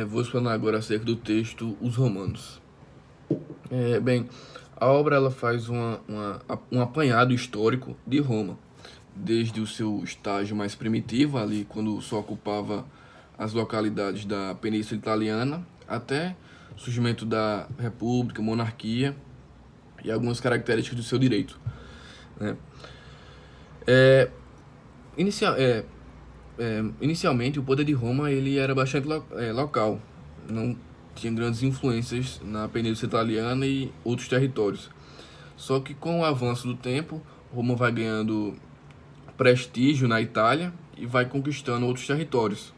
Vou explanar agora acerca do texto Os Romanos. Bem, a obra ela faz um apanhado histórico de Roma, desde o seu estágio mais primitivo, ali quando só ocupava as localidades da Península Italiana, até o surgimento da República, monarquia e algumas características do seu direito, né? Inicia- é, Inicialmente, o poder de Roma ele era bastante local, não tinha grandes influências na Península Italiana e outros territórios. Só que com o avanço do tempo, Roma vai ganhando prestígio na Itália e vai conquistando outros territórios.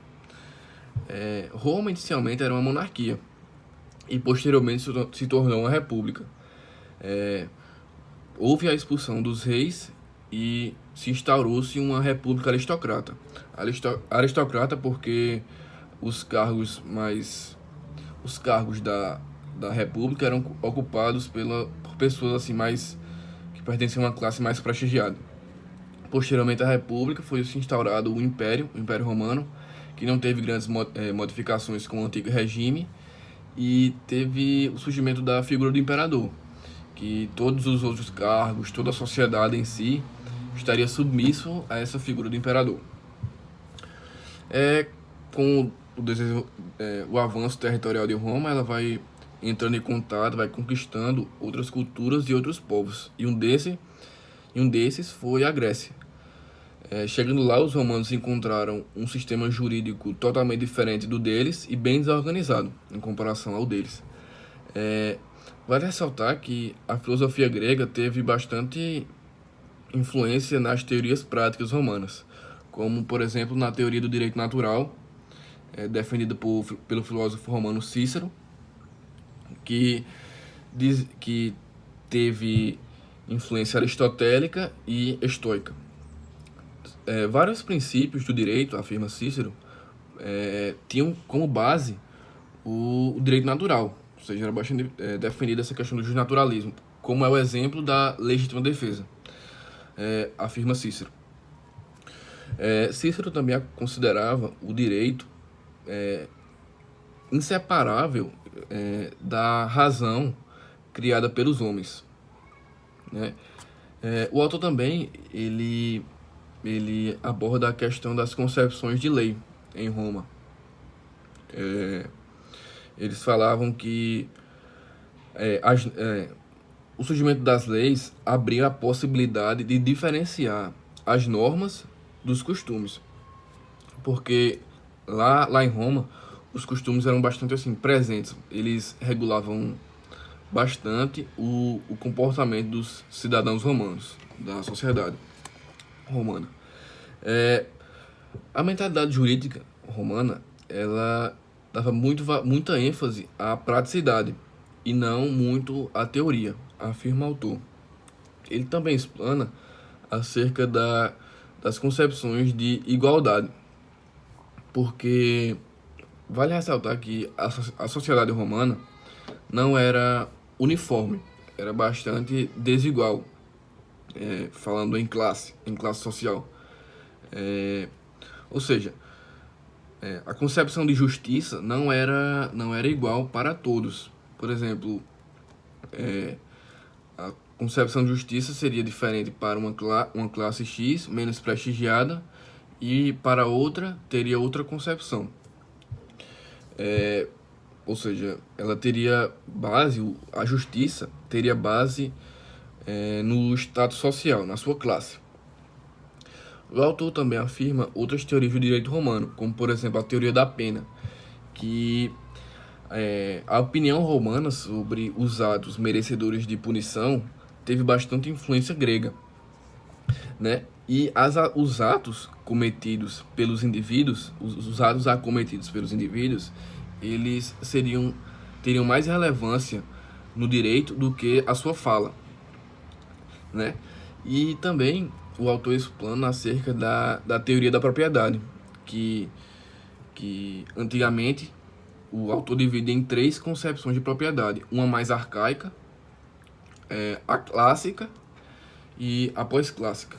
Roma inicialmente era uma monarquia e posteriormente se tornou uma república. Houve a expulsão dos reis e se instaurou-se uma república aristocrata. Aristocrata porque os cargos mais os cargos da república eram ocupados por pessoas assim mais que pertenciam a uma classe mais prestigiada. Posteriormente à república foi se instaurado o Império Romano, que não teve grandes modificações com o antigo regime, e teve o surgimento da figura do imperador, que todos os outros cargos, toda a sociedade em si, estaria submisso a essa figura do imperador. Com o avanço territorial de Roma, ela vai entrando em contato, vai conquistando outras culturas e outros povos. E um desses foi a Grécia. Chegando lá, os romanos encontraram um sistema jurídico totalmente diferente do deles e bem desorganizado em comparação ao deles. Vale ressaltar que a filosofia grega teve bastante influência nas teorias práticas romanas, como, por exemplo, na teoria do direito natural, defendida pelo filósofo romano Cícero, que teve influência aristotélica e estoica. Vários princípios do direito, afirma Cícero, tinham como base o direito natural, ou seja, era bastante defendida essa questão do justnaturalismo, como é o exemplo da legítima defesa, afirma Cícero. Cícero também considerava o direito inseparável da razão criada pelos homens, né? O autor também ele aborda a questão das concepções de lei em Roma. Eles falavam que o surgimento das leis abria a possibilidade de diferenciar as normas dos costumes, porque lá em Roma os costumes eram bastante assim presentes. Eles regulavam bastante o comportamento dos cidadãos romanos, da sociedade romana. A mentalidade jurídica romana ela dava muita ênfase à praticidade e não muito à teoria, afirma o autor. Ele também explana acerca das concepções de igualdade, porque vale ressaltar que a sociedade romana não era uniforme, era bastante desigual, falando em classe social. Ou seja, a concepção de justiça não era igual para todos. Por exemplo, a concepção de justiça seria diferente para uma classe X, menos prestigiada, e para outra teria outra concepção. Ou seja, ela teria base, a justiça teria base no status social, na sua classe. O autor também afirma outras teorias do direito romano, como por exemplo a teoria da pena, que a opinião romana sobre os atos merecedores de punição teve bastante influência grega, né? E os atos cometidos pelos indivíduos, os atos acometidos pelos indivíduos, eles teriam mais relevância no direito do que a sua fala, né? E também o autor explana acerca da teoria da propriedade, que antigamente o autor divide em três concepções de propriedade: uma mais arcaica, a clássica e a pós-clássica.